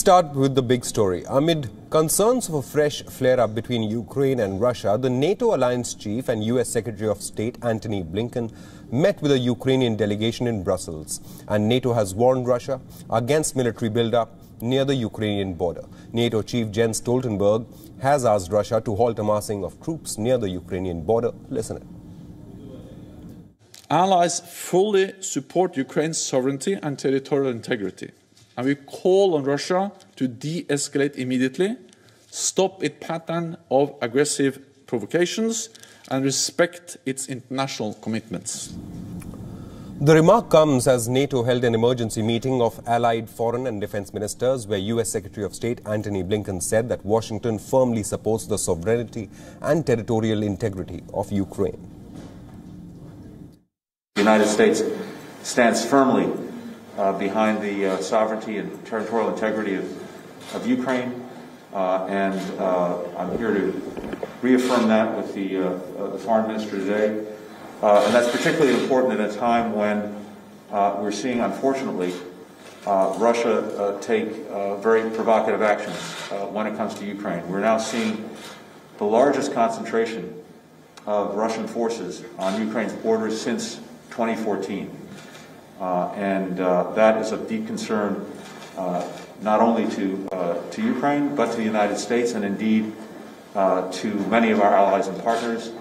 start with the big story. Amid concerns of a fresh flare-up between Ukraine and Russia, the NATO alliance chief and US Secretary of State Antony Blinken met with a Ukrainian delegation in Brussels. And NATO has warned Russia against military build-up near the Ukrainian border. NATO chief Jens Stoltenberg has asked Russia to halt amassing of troops near the Ukrainian border. Listen in. Allies fully support Ukraine's sovereignty and territorial integrity. And we call on Russia to de-escalate immediately, stop its pattern of aggressive provocations, and respect its international commitments. The remark comes as NATO held an emergency meeting of allied foreign and defense ministers where US Secretary of State Antony Blinken said that Washington firmly supports the sovereignty and territorial integrity of Ukraine. The United States stands firmly behind the sovereignty and territorial integrity of Ukraine, and I'm here to reaffirm that with the foreign minister today. And that's particularly important at a time when we're seeing, unfortunately, Russia take very provocative actions when it comes to Ukraine. We're now seeing the largest concentration of Russian forces on Ukraine's borders since 2014. And that is of deep concern not only to Ukraine, but to the United States and indeed to many of our allies and partners.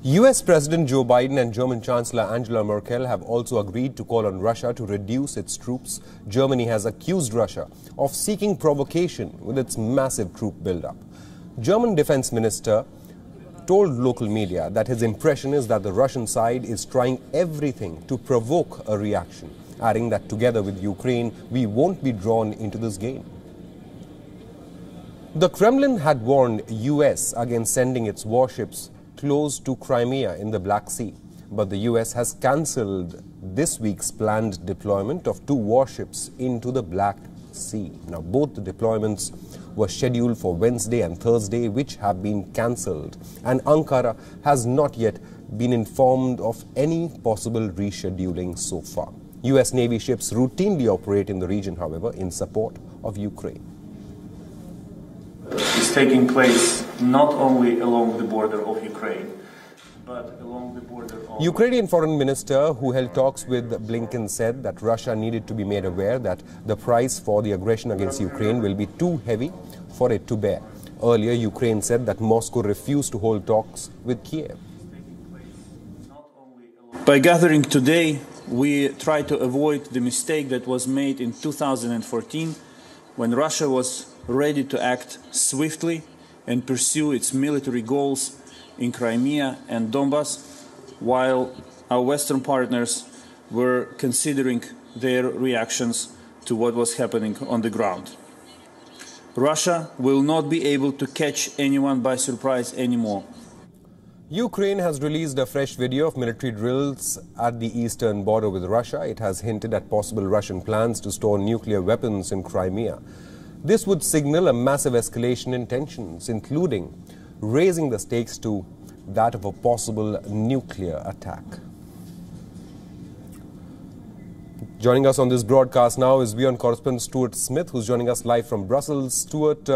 US President Joe Biden and German Chancellor Angela Merkel have also agreed to call on Russia to reduce its troops. Germany has accused Russia of seeking provocation with its massive troop buildup. German Defense Minister told local media that his impression is that the Russian side is trying everything to provoke a reaction, adding that together with Ukraine, we won't be drawn into this game. The Kremlin had warned US against sending its warships close to Crimea in the Black Sea, but the US has cancelled this week's planned deployment of 2 warships into the Black Sea. Now, both the deployments were scheduled for Wednesday and Thursday, which have been cancelled, and Ankara has not yet been informed of any possible rescheduling so far. US Navy ships routinely operate in the region, however, in support of Ukraine. Is taking place not only along the border of Ukraine, but along the border of... Ukrainian foreign minister who held talks with Blinken said that Russia needed to be made aware that the price for the aggression against Ukraine will be too heavy for it to bear. Earlier, Ukraine said that Moscow refused to hold talks with Kiev. By gathering today, we try to avoid the mistake that was made in 2014 when Russia was ready to act swiftly and pursue its military goals in Crimea and Donbass, while our Western partners were considering their reactions to what was happening on the ground. Russia will not be able to catch anyone by surprise anymore. Ukraine has released a fresh video of military drills at the eastern border with Russia. It has hinted at possible Russian plans to store nuclear weapons in Crimea. This would signal a massive escalation in tensions, including raising the stakes to that of a possible nuclear attack. Joining us on this broadcast now is WION correspondent Stuart Smith, who's joining us live from Brussels. Stuart,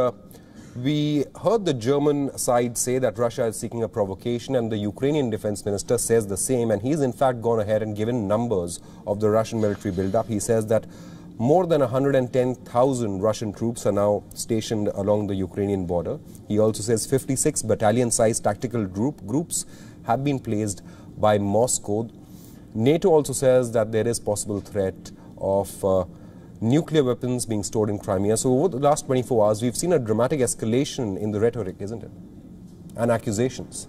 we heard the German side say that Russia is seeking a provocation, and the Ukrainian defense minister says the same, and he's in fact gone ahead and given numbers of the Russian military buildup. He says that more than 110,000 Russian troops are now stationed along the Ukrainian border. He also says 56 battalion-sized tactical groups have been placed by Moscow. NATO also says that there is possible threat of nuclear weapons being stored in Crimea. So over the last 24 hours, we've seen a dramatic escalation in the rhetoric, isn't it? And accusations.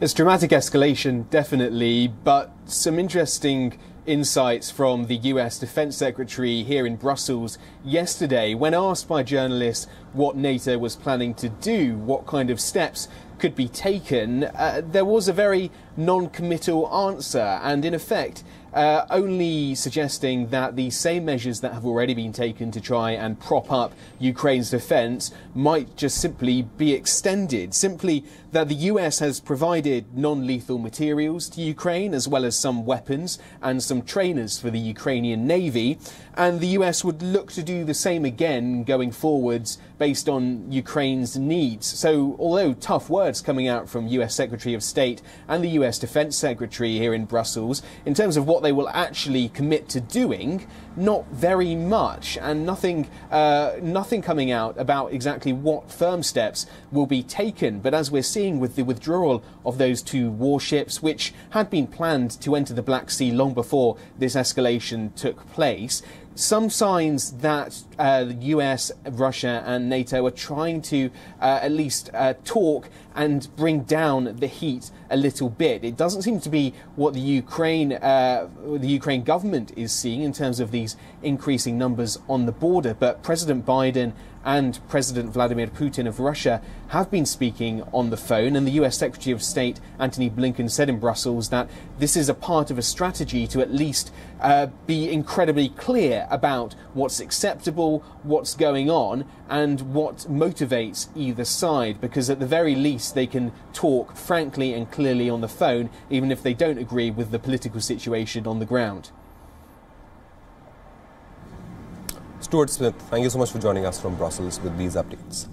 It's dramatic escalation, definitely, but some interesting insights from the US Defense Secretary here in Brussels yesterday. When asked by journalists what NATO was planning to do, what kind of steps could be taken, there was a very non-committal answer, and in effect only suggesting that the same measures that have already been taken to try and prop up Ukraine's defence might just simply be extended. Simply that the US has provided non-lethal materials to Ukraine, as well as some weapons and some trainers for the Ukrainian Navy, and the US would look to do the same again going forwards based on Ukraine's needs. So although tough words coming out from US Secretary of State and the US Defence Secretary here in Brussels, in terms of what they will actually commit to doing, not very much, and nothing coming out about exactly what firm steps will be taken. But as we're seeing with the withdrawal of those 2 warships, which had been planned to enter the Black Sea long before this escalation took place, some signs that the US, Russia and NATO are trying to at least talk and bring down the heat a little bit. It doesn't seem to be what the Ukraine government is seeing in terms of these increasing numbers on the border, but President Biden and President Vladimir Putin of Russia have been speaking on the phone, and the US Secretary of State Antony Blinken said in Brussels that this is a part of a strategy to at least be incredibly clear about what's acceptable, what's going on, and what motivates either side, because at the very least they can talk frankly and clearly on the phone, even if they don't agree with the political situation on the ground. Stuart Smith, thank you so much for joining us from Brussels with these updates.